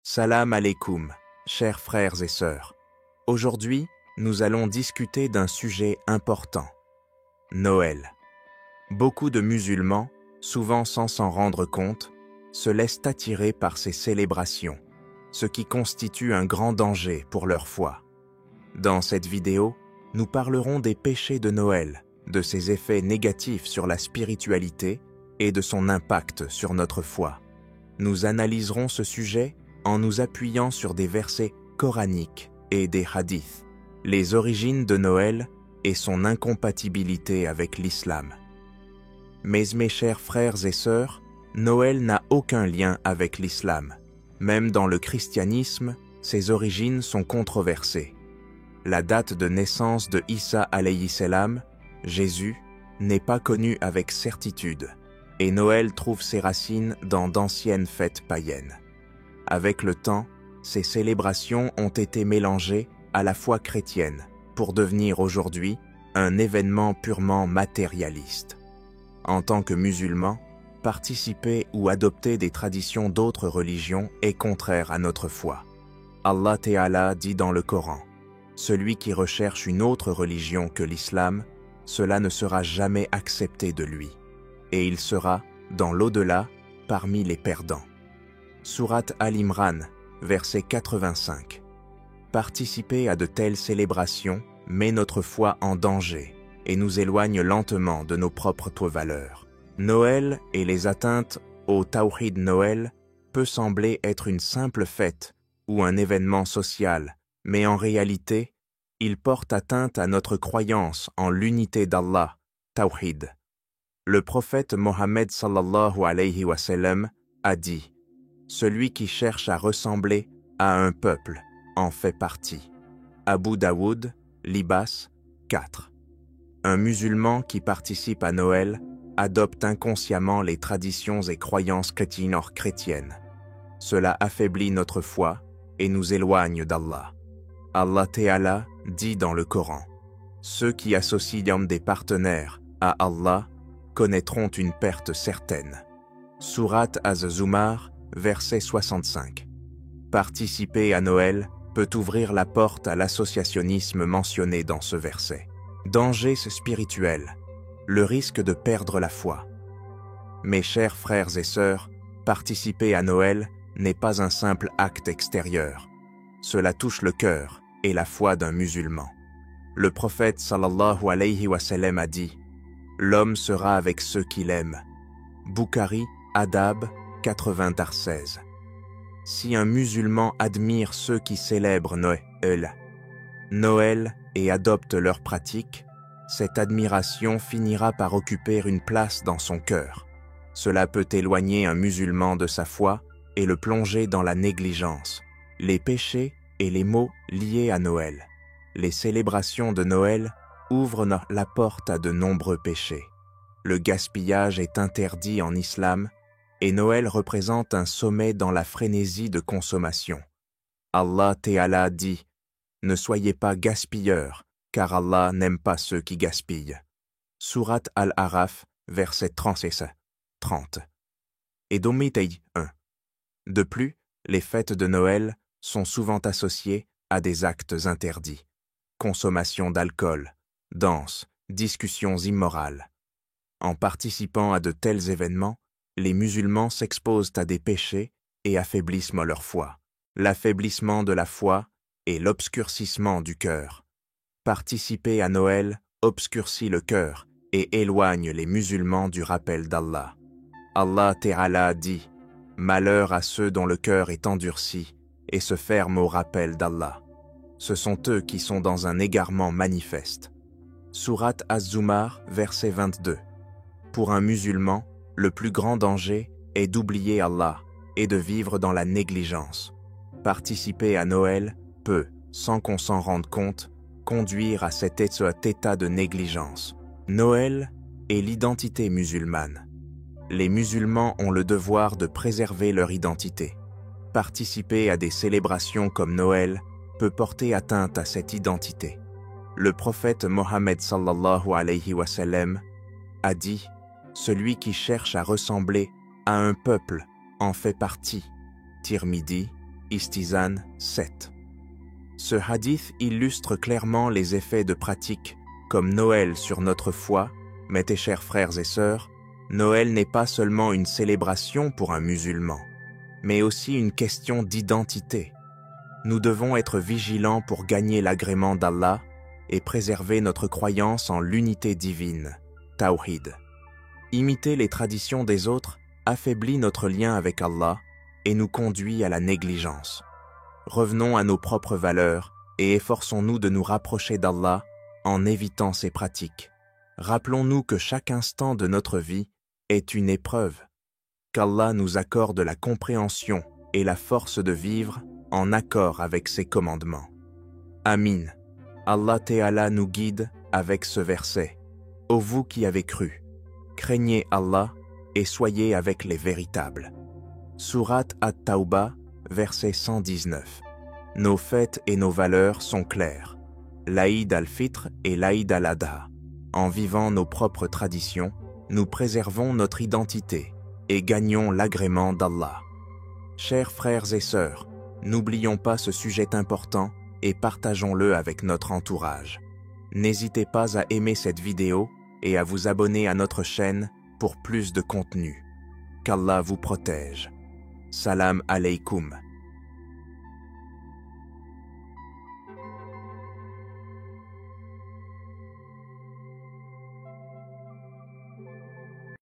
Salam alaikum, chers frères et sœurs. Aujourd'hui, nous allons discuter d'un sujet important. Noël. Beaucoup de musulmans, souvent sans s'en rendre compte, se laissent attirer par ces célébrations, ce qui constitue un grand danger pour leur foi. Dans cette vidéo, nous parlerons des péchés de Noël, de ses effets négatifs sur la spiritualité et de son impact sur notre foi. Nous analyserons ce sujet en nous appuyant sur des versets coraniques et des hadiths, les origines de Noël et son incompatibilité avec l'islam. Mais mes chers frères et sœurs, Noël n'a aucun lien avec l'islam. Même dans le christianisme, ses origines sont controversées. La date de naissance de Isa alayhi salam, Jésus, n'est pas connue avec certitude, et Noël trouve ses racines dans d'anciennes fêtes païennes. Avec le temps, ces célébrations ont été mélangées à la foi chrétienne pour devenir aujourd'hui un événement purement matérialiste. En tant que musulmans, participer ou adopter des traditions d'autres religions est contraire à notre foi. Allah Ta'ala dit dans le Coran, « Celui qui recherche une autre religion que l'islam, cela ne sera jamais accepté de lui, et il sera, dans l'au-delà, parmi les perdants. » Sourate Al-Imran, verset 85. Participer à de telles célébrations met notre foi en danger et nous éloigne lentement de nos propres valeurs. Noël et les atteintes au Tawhid Noël peut sembler être une simple fête ou un événement social, mais en réalité, il porte atteinte à notre croyance en l'unité d'Allah, Tawhid. Le prophète Mohammed sallallahu alayhi wa sallam a dit: celui qui cherche à ressembler à un peuple en fait partie. Abu Daoud, Libas, 4. Un musulman qui participe à Noël adopte inconsciemment les traditions et croyances chrétiennes. Cela affaiblit notre foi et nous éloigne d'Allah. Allah Ta'ala dit dans le Coran, « Ceux qui associent des partenaires à Allah connaîtront une perte certaine. » Sourate Az-Zumar, verset 65. Participer à Noël peut ouvrir la porte à l'associationnisme mentionné dans ce verset. Danger spirituel, le risque de perdre la foi. Mes chers frères et sœurs, participer à Noël n'est pas un simple acte extérieur. Cela touche le cœur et la foi d'un musulman. Le prophète sallallahu alayhi wa sallam a dit « L'homme sera avec ceux qu'il aime. » Bukhari, Adab, 96. Si un musulman admire ceux qui célèbrent Noël et adopte leurs pratiques, cette admiration finira par occuper une place dans son cœur. Cela peut éloigner un musulman de sa foi et le plonger dans la négligence, les péchés et les maux liés à Noël. Les célébrations de Noël ouvrent la porte à de nombreux péchés. Le gaspillage est interdit en islam et Noël représente un sommet dans la frénésie de consommation. Allah Ta'ala dit « Ne soyez pas gaspilleurs, car Allah n'aime pas ceux qui gaspillent. » Sourate Al-Araf, verset 30. Et Domitei 1. De plus, les fêtes de Noël sont souvent associées à des actes interdits. Consommation d'alcool, danse, discussions immorales. En participant à de tels événements, les musulmans s'exposent à des péchés et affaiblissent leur foi. L'affaiblissement de la foi et l'obscurcissement du cœur. Participer à Noël obscurcit le cœur et éloigne les musulmans du rappel d'Allah. Allah Ta'ala dit « Malheur à ceux dont le cœur est endurci et se ferme au rappel d'Allah. Ce sont eux qui sont dans un égarement manifeste. » Sourate Az-Zumar, verset 22. Pour un musulman, le plus grand danger est d'oublier Allah et de vivre dans la négligence. Participer à Noël peut, sans qu'on s'en rende compte, conduire à cet état de négligence. Noël est l'identité musulmane. Les musulmans ont le devoir de préserver leur identité. Participer à des célébrations comme Noël peut porter atteinte à cette identité. Le prophète Mohammed sallallahu alayhi wa sallam a dit « Celui qui cherche à ressembler à un peuple en fait partie. » Tirmidhi, Istizan 7. Ce hadith illustre clairement les effets de pratique comme Noël sur notre foi, mais tes chers frères et sœurs, Noël n'est pas seulement une célébration pour un musulman, mais aussi une question d'identité. Nous devons être vigilants pour gagner l'agrément d'Allah et préserver notre croyance en l'unité divine, Tawhid. Imiter les traditions des autres affaiblit notre lien avec Allah et nous conduit à la négligence. Revenons à nos propres valeurs et efforçons-nous de nous rapprocher d'Allah en évitant ces pratiques. Rappelons-nous que chaque instant de notre vie est une épreuve, qu'Allah nous accorde la compréhension et la force de vivre en accord avec ses commandements. Amin. Allah Ta'ala nous guide avec ce verset. Ô vous qui avez cru, craignez Allah et soyez avec les véritables. Sourate At-Tawbah, verset 119. Nos fêtes et nos valeurs sont claires. L'Aïd al-Fitr et l'Aïd al-Adha. En vivant nos propres traditions, nous préservons notre identité et gagnons l'agrément d'Allah. Chers frères et sœurs, n'oublions pas ce sujet important et partageons-le avec notre entourage. N'hésitez pas à aimer cette vidéo et à vous abonner à notre chaîne pour plus de contenu. Qu'Allah vous protège. Salam alaykoum.